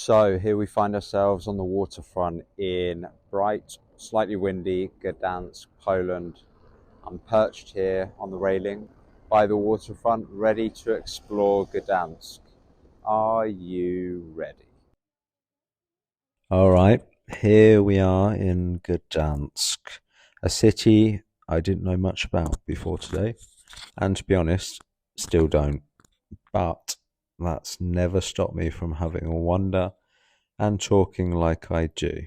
So here we find ourselves on the waterfront in bright, slightly windy Gdansk, Poland. I'm perched here on the railing by the waterfront, ready to explore Gdansk. Are you ready? All right, here we are in Gdansk, a city I didn't know much about before today, and to be honest, still don't. But that's never stopped me from having a wonder and talking like I do.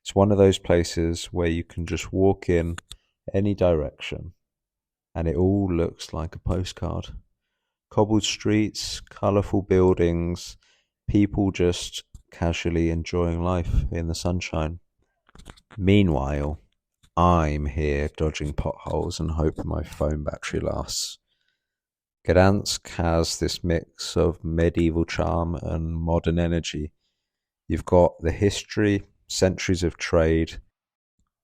It's one of those places where you can just walk in any direction and it all looks like a postcard. Cobbled streets, colourful buildings, people just casually enjoying life in the sunshine. Meanwhile, I'm here dodging potholes and hoping my phone battery lasts. Gdansk has this mix of medieval charm and modern energy. You've got the history, centuries of trade,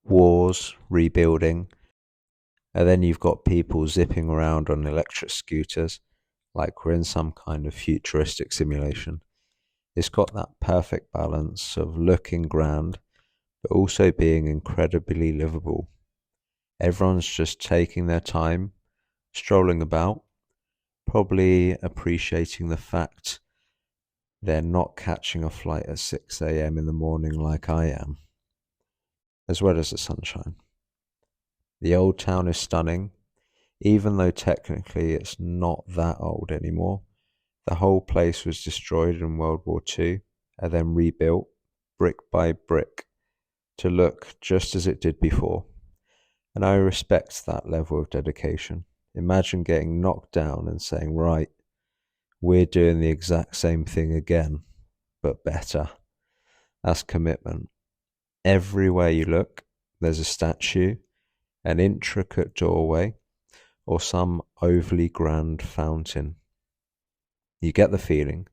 wars, rebuilding, and then you've got people zipping around on electric scooters like we're in some kind of futuristic simulation. It's got that perfect balance of looking grand, but also being incredibly livable. Everyone's just taking their time, strolling about, probably appreciating the fact they're not catching a flight at 6 a.m. in the morning like I am, as well as the sunshine. The old town is stunning, even though technically it's not that old anymore. The whole place was destroyed in World War II and then rebuilt brick by brick to look just as it did before. And I respect that level of dedication. Imagine getting knocked down and saying, right, we're doing the exact same thing again, but better. That's commitment. Everywhere you look, there's a statue, an intricate doorway, or some overly grand fountain. You get the feeling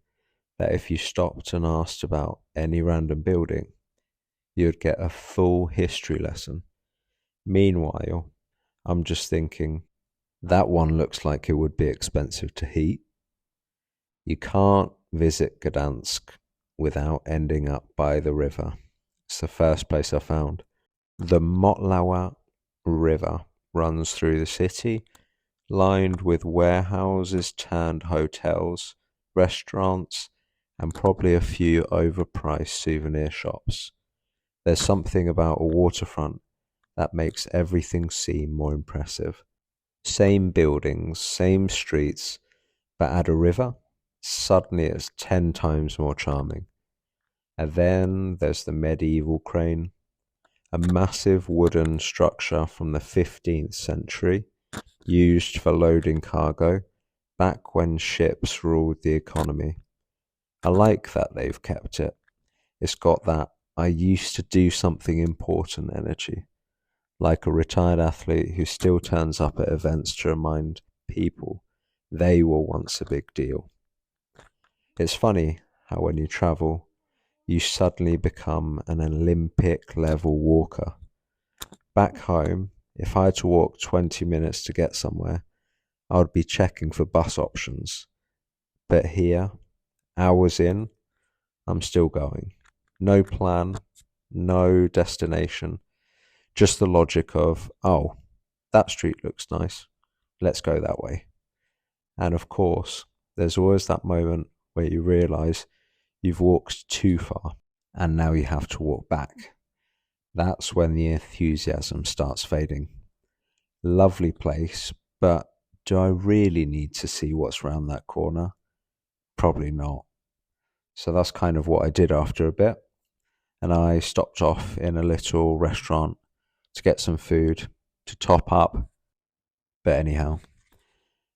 that if you stopped and asked about any random building, you'd get a full history lesson. Meanwhile, I'm just thinking, that one looks like it would be expensive to heat. You can't visit Gdansk without ending up by the river. It's the first place I found. The Motlawa River runs through the city, lined with warehouses turned hotels, restaurants, and probably a few overpriced souvenir shops. There's something about a waterfront that makes everything seem more impressive. Same buildings, same streets, but at a river, suddenly it's 10 times more charming. And then there's the medieval crane, a massive wooden structure from the 15th century used for loading cargo back when ships ruled the economy. I like that they've kept it. It's got that I used to do something important energy, like a retired athlete who still turns up at events to remind people they were once a big deal. It's funny how when you travel, you suddenly become an Olympic level walker. Back home, if I had to walk 20 minutes to get somewhere, I would be checking for bus options. But here, hours in, I'm still going. No plan, no destination, just the logic of, oh, that street looks nice, let's go that way. And of course, there's always that moment where you realise you've walked too far and now you have to walk back. That's when the enthusiasm starts fading. Lovely place, but do I really need to see what's round that corner? Probably not. So that's kind of what I did after a bit. And I stopped off in a little restaurant to get some food to top up. But anyhow,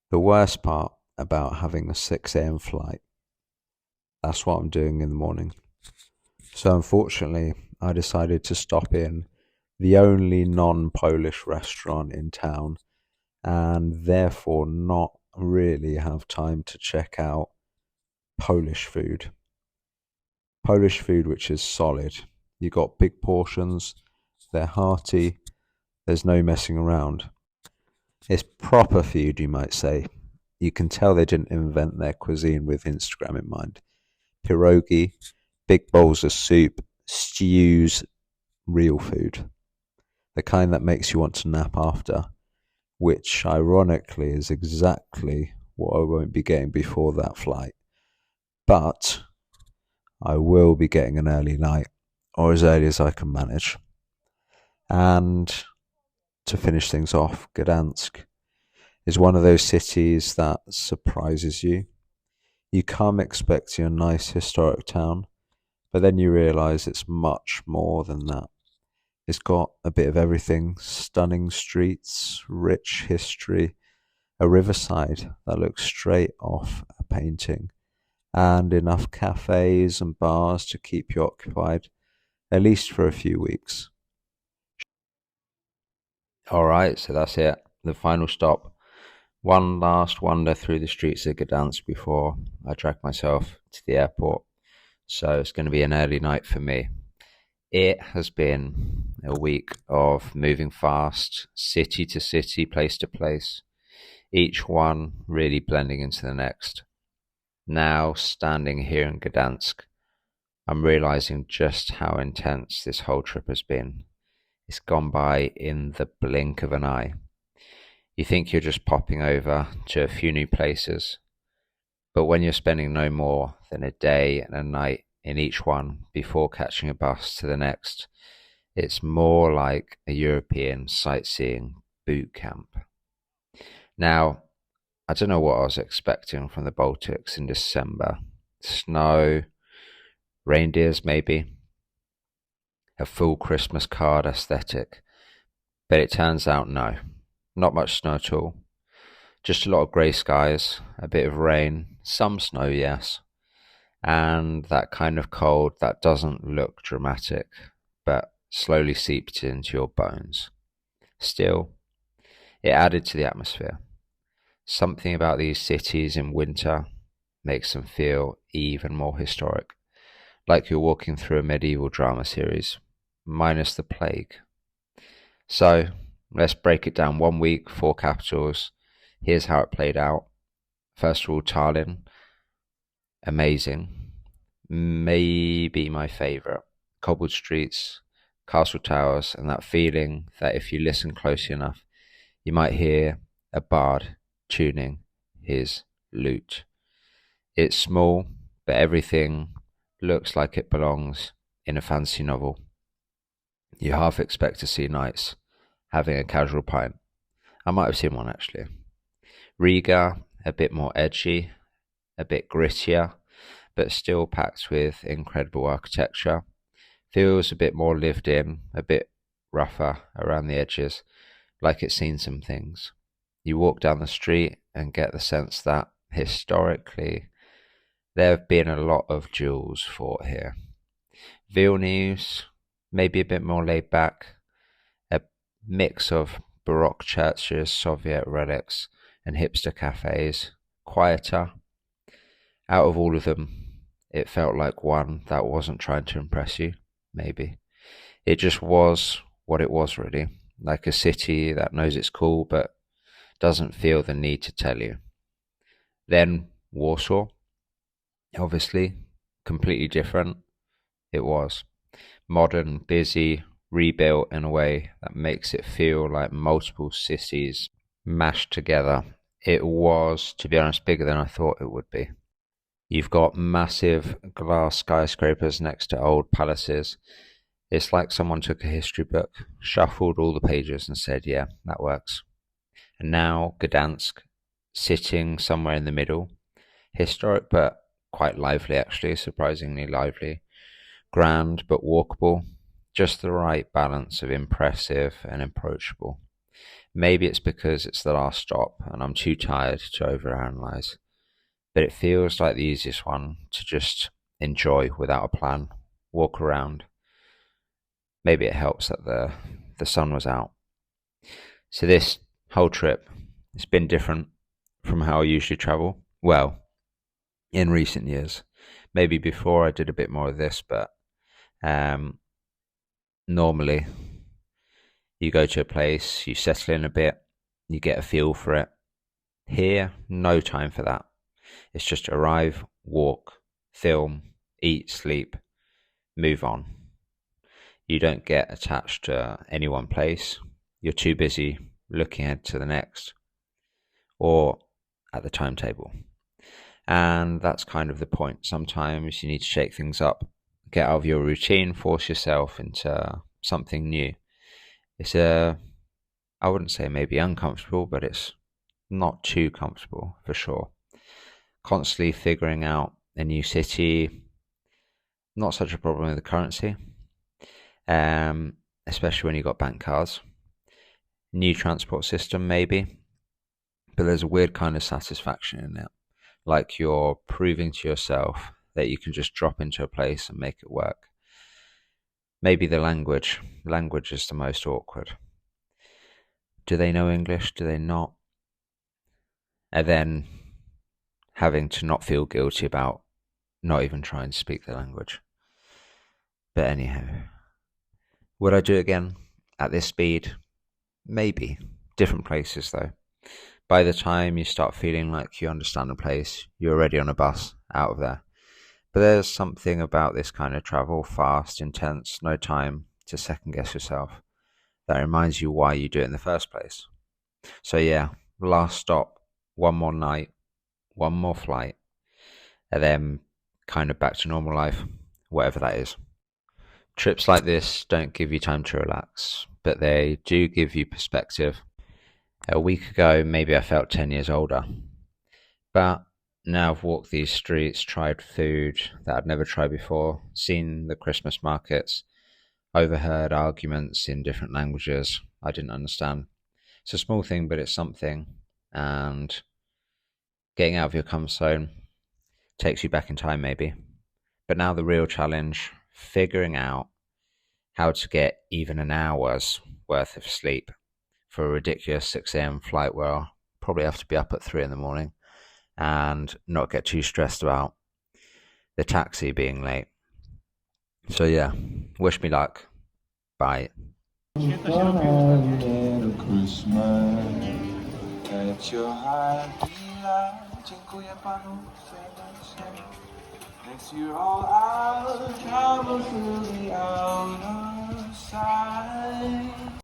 the worst part about having a 6 a.m. flight, that's what I'm doing in the morning. So unfortunately, I decided to stop in the only non-Polish restaurant in town and therefore not really have time to check out Polish food. Polish food which is solid. You got big portions, they're hearty, there's no messing around. It's proper food, you might say. You can tell they didn't invent their cuisine with Instagram in mind. Pierogi, big bowls of soup, stews, real food. The kind that makes you want to nap after, which ironically is exactly what I won't be getting before that flight. But I will be getting an early night, or as early as I can manage. And to finish things off, Gdansk is one of those cities that surprises you. You come expecting a nice historic town, but then you realise it's much more than that. It's got a bit of everything: stunning streets, rich history, a riverside that looks straight off a painting, and enough cafes and bars to keep you occupied, at least for a few weeks. Alright, so that's it. The final stop. One last wander through the streets of Gdansk before I drag myself to the airport. So it's going to be an early night for me. It has been a week of moving fast, city to city, place to place, each one really blending into the next. Now, standing here in Gdansk, I'm realizing just how intense this whole trip has been. It's gone by in the blink of an eye. You think you're just popping over to a few new places, but when you're spending no more than a day and a night in each one before catching a bus to the next, it's more like a European sightseeing boot camp. Now, I don't know what I was expecting from the Baltics in December. Snow, reindeers maybe, a full Christmas card aesthetic. But it turns out no, not much snow at all. Just a lot of grey skies, a bit of rain, some snow, yes, and that kind of cold that doesn't look dramatic, but slowly seeps into your bones. Still, it added to the atmosphere. Something about these cities in winter makes them feel even more historic, like you're walking through a medieval drama series, minus the plague. So, let's break it down. 1 week, 4 capitals. Here's how it played out. First of all, Tallinn. Amazing. Maybe my favourite. Cobbled streets, castle towers, and that feeling that if you listen closely enough, you might hear a bard tuning his lute. It's small, but everything looks like it belongs in a fancy novel. You half expect to see knights having a casual pint. I might have seen one actually. Riga, a bit more edgy, a bit grittier, but still packed with incredible architecture. Feels a bit more lived in, a bit rougher around the edges, like it's seen some things. You walk down the street and get the sense that, historically, there have been a lot of duels fought here. Vilnius, maybe a bit more laid back, a mix of Baroque churches, Soviet relics, and hipster cafes, quieter. Out of all of them, it felt like one that wasn't trying to impress you, maybe. It just was what it was, really, like a city that knows it's cool but doesn't feel the need to tell you. Then Warsaw, obviously, completely different. It was modern, busy, rebuilt in a way that makes it feel like multiple cities mashed together. It was, to be honest, bigger than I thought it would be. You've got massive glass skyscrapers next to old palaces. It's like someone took a history book, shuffled all the pages and said, yeah, that works. And now Gdansk, sitting somewhere in the middle. Historic but quite lively actually, surprisingly lively. Grand but walkable. Just the right balance of impressive and approachable. Maybe it's because it's the last stop and I'm too tired to overanalyze. But it feels like the easiest one to just enjoy without a plan. Walk around. Maybe it helps that the sun was out. So this whole trip, it's been different from how I usually travel. Well, in recent years. Maybe before I did a bit more of this, but normally you go to a place, you settle in a bit, you get a feel for it. Here, no time for that. It's just arrive, walk, film, eat, sleep, move on. You don't get attached to any one place. You're too busy looking ahead to the next or at the timetable. And that's kind of the point. Sometimes you need to shake things up, get out of your routine, force yourself into something new. It's I wouldn't say maybe uncomfortable, but it's not too comfortable for sure. Constantly figuring out a new city, not such a problem with the currency, especially when you've got bank cards. New transport system maybe, but there's a weird kind of satisfaction in it. Like you're proving to yourself that you can just drop into a place and make it work. Maybe the language. Language is the most awkward. Do they know English? Do they not? And then having to not feel guilty about not even trying to speak the language. But anyhow, would I do it again at this speed? Maybe. Different places though. By the time you start feeling like you understand the place, you're already on a bus out of there. But there's something about this kind of travel, fast, intense, no time to second guess yourself, that reminds you why you do it in the first place. So yeah, last stop, one more night, one more flight, and then kind of back to normal life, whatever that is. Trips like this don't give you time to relax, but they do give you perspective. A week ago, maybe I felt 10 years older, but now I've walked these streets, tried food that I'd never tried before, seen the Christmas markets, overheard arguments in different languages I didn't understand. It's a small thing, but it's something, and getting out of your comfort zone takes you back in time maybe. But now the real challenge, figuring out how to get even an hour's worth of sleep for a ridiculous 6 a.m. flight where I'll probably have to be up at 3 in the morning and not get too stressed about the taxi being late. So yeah, wish me luck. Bye. Next year all out, travel through the outer side.